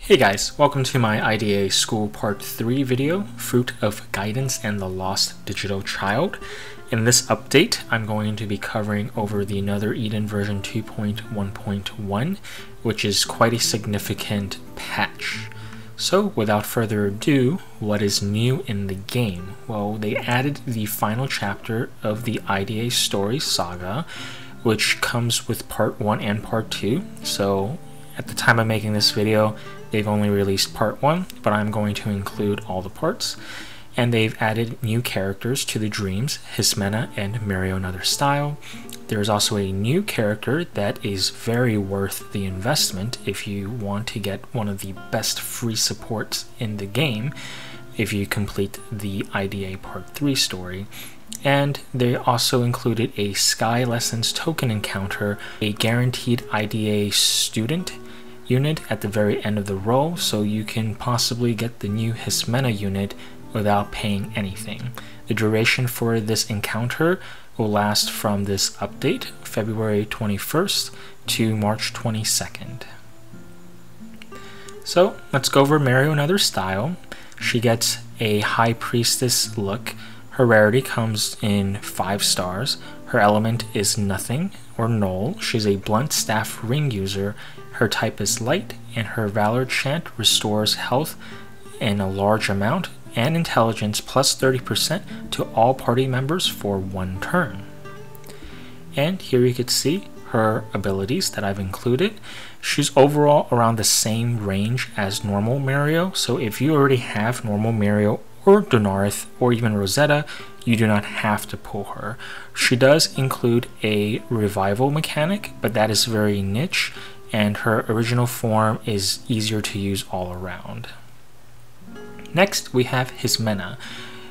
Hey guys, welcome to my IDA School Part 3 video, Fruit of Guidance and the Lost Digital Child. In this update, I'm going to be covering over the Another Eden version 2.1.1, which is quite a significant patch. So without further ado, what is new in the game? Well, they added the final chapter of the IDA story saga, which comes with Part 1 and Part 2. So at the time of making this video, they've only released Part 1, but I'm going to include all the parts. And they've added new characters to the dreams, Hismena and Mariel Another Style. There's also a new character that is very worth the investment if you want to get one of the best free supports in the game if you complete the IDA Part 3 story. And they also included a Sky Lessons token encounter, a guaranteed IDA student unit at the very end of the row, so you can possibly get the new Hismena unit without paying anything. The duration for this encounter will last from this update, February 21st to March 22nd. So let's go over Mariel Another Style. She gets a High Priestess look. Her rarity comes in 5 stars. Her element is nothing or null. She's a blunt staff ring user. Her type is light, and her Valor chant restores health in a large amount and intelligence plus 30% to all party members for 1 turn. And here you can see her abilities that I've included. She's overall around the same range as normal Mariel, so if you already have normal Mariel or Donareth or even Rosetta, you do not have to pull her. She does include a revival mechanic, but that is very niche, and her original form is easier to use all around. Next, we have Hismena.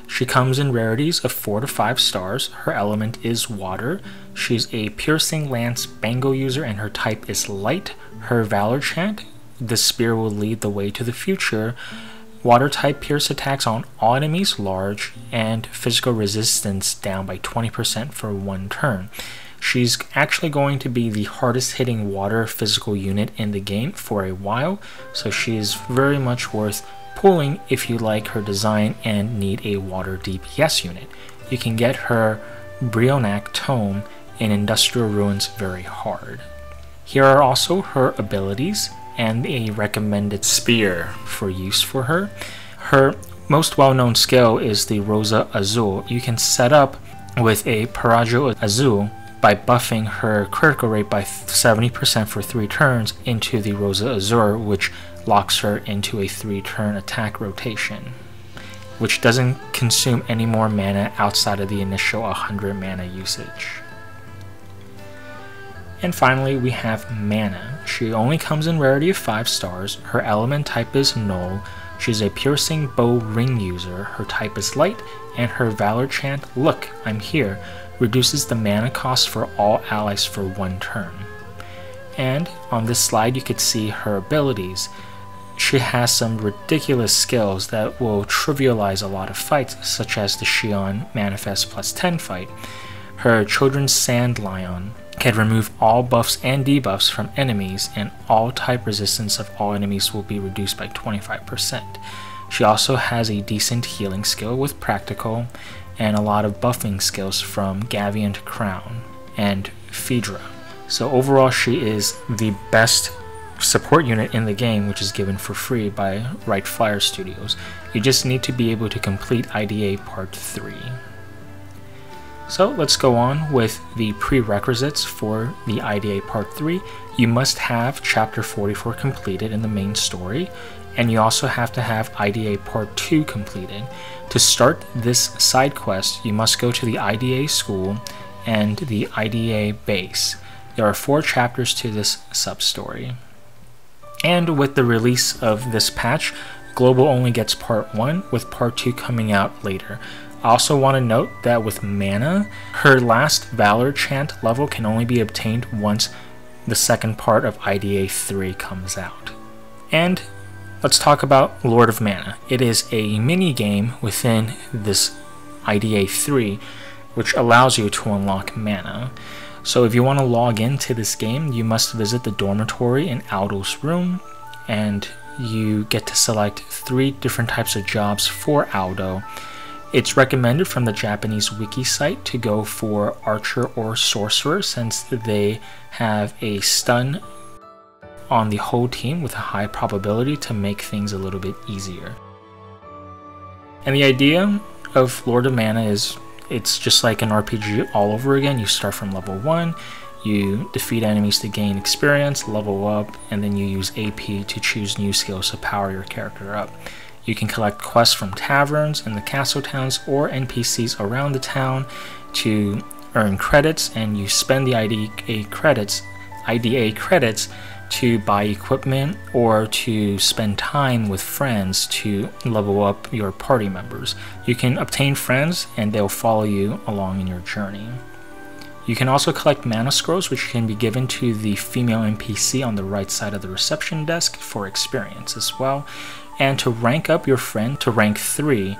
She comes in rarities of 4 to 5 stars. Her element is water. She's a piercing lance bango user, and her type is light. Her Valor chant, the spear will lead the way to the future. Water type pierce attacks on all enemies large, and physical resistance down by 20% for 1 turn. She's actually going to be the hardest hitting water physical unit in the game for a while, so she is very much worth pulling if you like her design and need a water DPS unit. You can get her Brionac Tome in Industrial Ruins very hard. Here are also her abilities and a recommended spear for use for her. Her most well-known skill is the Rosa Azul. You can set up with a Paraggio Azul by buffing her critical rate by 70% for 3 turns into the Rosa Azur, which locks her into a 3-turn attack rotation, which doesn't consume any more mana outside of the initial 100 mana usage. And finally, we have Menna. She only comes in rarity of 5 stars. Her element type is null. She's a piercing bow ring user. Her type is light, and her Valor chant, "Look, I'm here," reduces the mana cost for all allies for 1 turn. And on this slide, you could see her abilities. She has some ridiculous skills that will trivialize a lot of fights, such as the Xion Manifest plus 10 fight. Her Children's Sand Lion can remove all buffs and debuffs from enemies, and all type resistance of all enemies will be reduced by 25%. She also has a decent healing skill with Practical, and a lot of buffing skills from Gavian to Crown and Phaedra. So overall, she is the best support unit in the game, which is given for free by Right Flyer Studios. You just need to be able to complete IDA Part 3. So let's go on with the prerequisites for the IDA Part 3. You must have Chapter 44 completed in the main story, and you also have to have IDA Part 2 completed. To start this side quest, you must go to the IDA school and the IDA base. There are 4 chapters to this sub-story. And with the release of this patch, Global only gets Part 1, with Part 2 coming out later. I also want to note that with Menna, her last Valor chant level can only be obtained once the second part of IDA 3 comes out. And let's talk about Lord of Mana. It is a mini game within this IDA 3 which allows you to unlock mana. So if you want to log into this game, you must visit the dormitory in Aldo's room, and you get to select 3 different types of jobs for Aldo. It's recommended from the Japanese wiki site to go for archer or sorcerer, since they have a stun on the whole team with a high probability to make things a little bit easier. And the idea of Lord of Mana is it's just like an RPG all over again. You start from level 1, you defeat enemies to gain experience, level up, and then you use AP to choose new skills to power your character up. You can collect quests from taverns in the castle towns or NPCs around the town to earn credits, and you spend the IDA credits to buy equipment or to spend time with friends to level up your party members. You can obtain friends and they'll follow you along in your journey. You can also collect mana scrolls, which can be given to the female NPC on the right side of the reception desk for experience as well. And to rank up your friend to rank 3,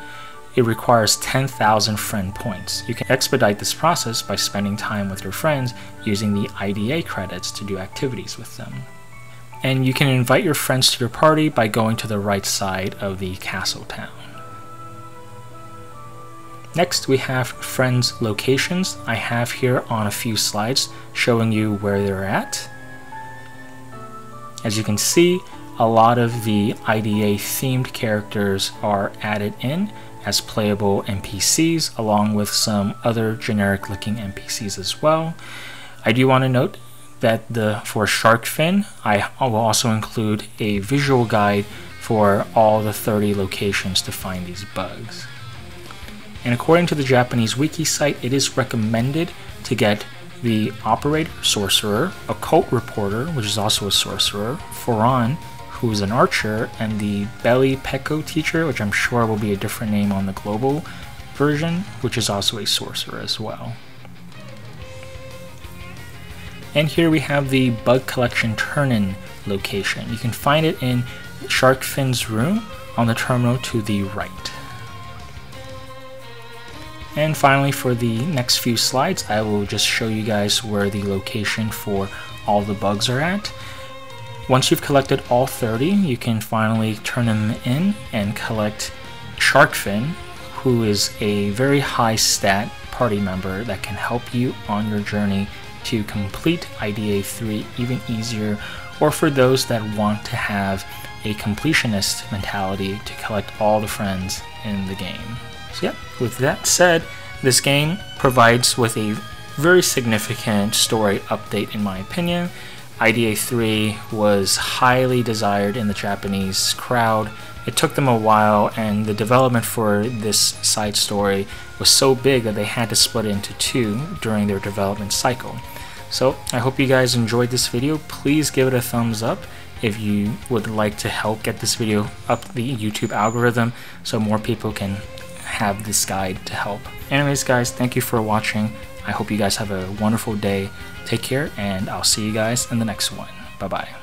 it requires 10,000 friend points. You can expedite this process by spending time with your friends using the IDA credits to do activities with them. And you can invite your friends to your party by going to the right side of the castle town. Next, we have friends' locations. I have here on a few slides showing you where they're at. As you can see, a lot of the IDA themed characters are added in as playable NPCs, along with some other generic looking NPCs as well. I do want to note that for Shark Fin, I will also include a visual guide for all the 30 locations to find these bugs. And according to the Japanese wiki site, it is recommended to get the Operator, Sorcerer, Occult Reporter, which is also a Sorcerer, Foran, who is an Archer, and the Belly Peko Teacher, which I'm sure will be a different name on the global version, which is also a Sorcerer as well. And here we have the Bug Collection Turn-In location. You can find it in Shark Fin's room on the terminal to the right. And finally, for the next few slides, I will just show you guys where the location for all the bugs are at. Once you've collected all 30, you can finally turn them in and collect Shark Fin, who is a very high stat party member that can help you on your journey to complete IDA 3 even easier, or for those that want to have a completionist mentality to collect all the friends in the game. So yeah, with that said, this game provides with a very significant story update in my opinion. IDA 3 was highly desired in the Japanese crowd. It took them a while, and the development for this side story was so big that they had to split it into 2 during their development cycle. So I hope you guys enjoyed this video. Please give it a thumbs up if you would like to help get this video up the YouTube algorithm so more people can have this guide to help. Anyways guys, thank you for watching. I hope you guys have a wonderful day. Take care, and I'll see you guys in the next one. Bye bye.